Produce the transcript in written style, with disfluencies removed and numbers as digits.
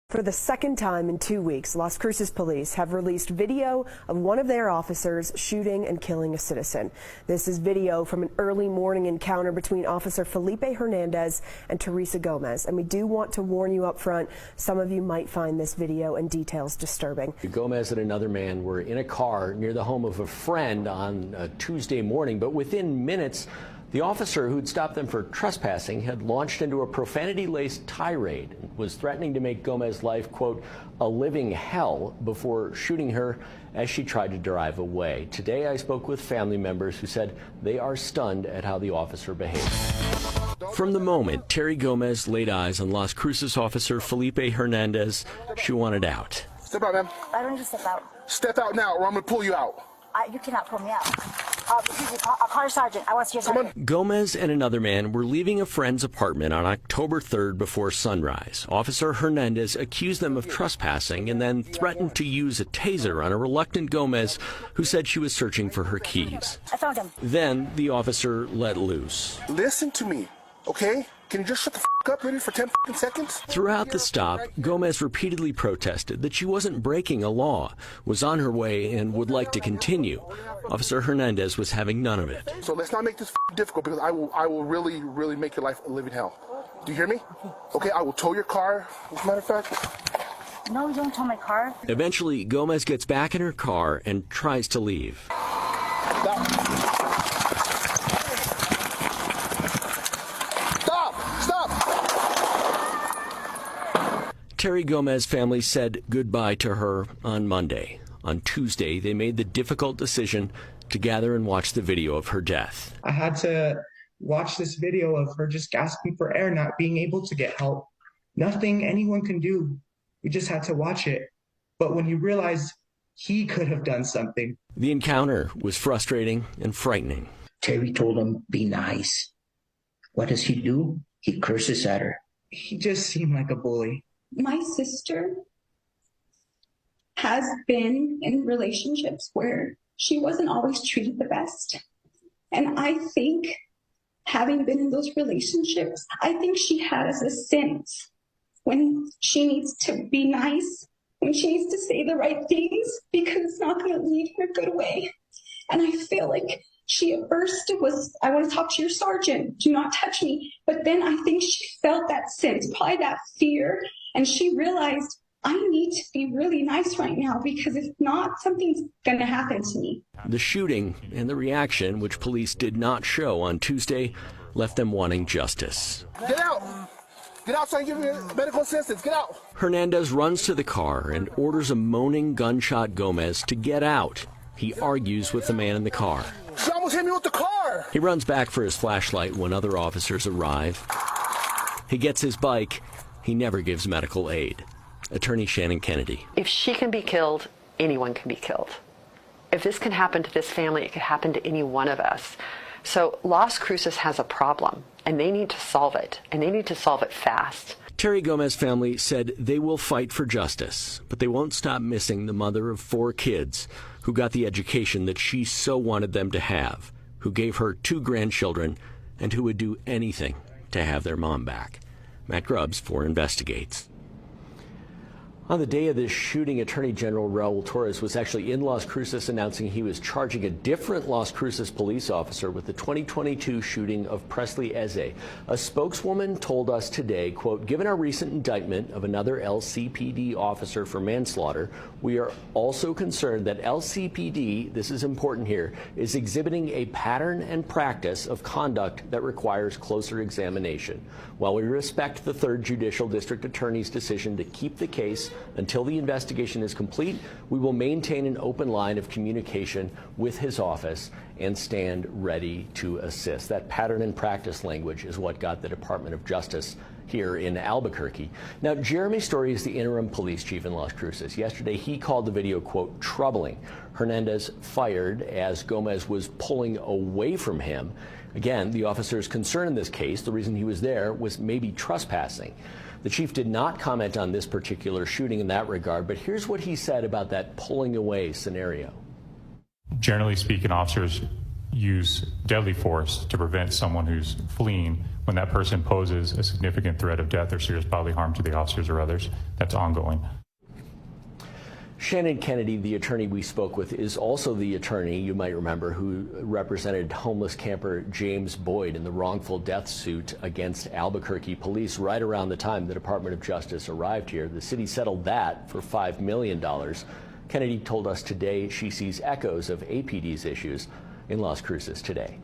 For the second time in 2 weeks, Las Cruces police have released video of one of their officers shooting and killing a citizen. This is video from an early morning encounter between Officer Felipe Hernandez and Teresa Gomez. And we do want to warn you up front, some of you might find this video and details disturbing. Gomez and another man were in a car near the home of a friend on a Tuesday morning, but within minutes, the officer who'd stopped them for trespassing had launched into a profanity-laced tirade and was threatening to make Gomez's life, quote, a living hell before shooting her as she tried to drive away. Today, I spoke with family members who said they are stunned at how the officer behaved. From the moment Terry Gomez laid eyes on Las Cruces officer Felipe Hernandez, she wanted out. Step out, ma'am. I don't need to step out. Step out now, or I'm going to pull you out. You cannot pull me out. I'll call your sergeant. I want to see your sergeant. Gomez and another man were leaving a friend's apartment on October 3rd before sunrise. Officer Hernandez accused them of trespassing and then threatened to use a taser on a reluctant Gomez who said she was searching for her keys. I found him. Then the officer let loose. Listen to me, okay? Can you just shut the up, really, for 10 seconds? Throughout the stop, Gomez repeatedly protested that she wasn't breaking a law, was on her way, and would like to continue. Officer Hernandez was having none of it. So let's not make this difficult, because I will really, really make your life a living hell. Do you hear me? Okay, I will tow your car, as a matter of fact. No, you don't tow my car. Eventually, Gomez gets back in her car and tries to leave. Stop. Terry Gomez's family said goodbye to her on Monday. On Tuesday, they made the difficult decision to gather and watch the video of her death. I had to watch this video of her just gasping for air, not being able to get help. Nothing anyone can do. We just had to watch it. But when you realize he could have done something. The encounter was frustrating and frightening. Terry told him, be nice. What does he do? He curses at her. He just seemed like a bully. My sister has been in relationships where she wasn't always treated the best. And I think, having been in those relationships, I think she has a sense when she needs to be nice, when she needs to say the right things, because it's not going to lead in a good way. And I feel like she at first was, I want to talk to your sergeant, do not touch me. But then I think she felt that sense, probably that fear, and she realized, I need to be really nice right now, because if not, something's going to happen to me. The shooting and the reaction, which police did not show on Tuesday, left them wanting justice. Get out! Get out so I can give you medical assistance. Get out! Hernandez runs to the car and orders a moaning gunshot Gomez to get out. He argues with the man in the car. She almost hit me with the car! He runs back for his flashlight when other officers arrive. He gets his bike. He never gives medical aid. Attorney Shannon Kennedy. If she can be killed, anyone can be killed. If this can happen to this family, it could happen to any one of us. So Las Cruces has a problem, and they need to solve it, and they need to solve it fast. Terry Gomez's family said they will fight for justice, but they won't stop missing the mother of 4 kids who got the education that she so wanted them to have, who gave her 2 grandchildren, and who would do anything to have their mom back. Matt Grubbs, 4 Investigates. On the day of this shooting, Attorney General Raul Torres was actually in Las Cruces announcing he was charging a different Las Cruces police officer with the 2022 shooting of Presley Eze. A spokeswoman told us today, quote, given our recent indictment of another LCPD officer for manslaughter, we are also concerned that LCPD, this is important here, is exhibiting a pattern and practice of conduct that requires closer examination. While we respect the 3rd Judicial District Attorney's decision to keep the case until the investigation is complete, we will maintain an open line of communication with his office and stand ready to assist. That pattern and practice language is what got the Department of Justice here in Albuquerque. Now, Jeremy Story is the interim police chief in Las Cruces. Yesterday, he called the video, quote, troubling. Hernandez fired as Gomez was pulling away from him. Again, the officer's concern in this case, the reason he was there, was maybe trespassing. The chief did not comment on this particular shooting in that regard, but here's what he said about that pulling away scenario. Generally speaking, officers use deadly force to prevent someone who's fleeing when that person poses a significant threat of death or serious bodily harm to the officers or others. That's ongoing. Shannon Kennedy, the attorney we spoke with, is also the attorney, you might remember, who represented homeless camper James Boyd in the wrongful death suit against Albuquerque police right around the time the Department of Justice arrived here. The city settled that for $5 million. Kennedy told us today she sees echoes of APD's issues in Las Cruces today.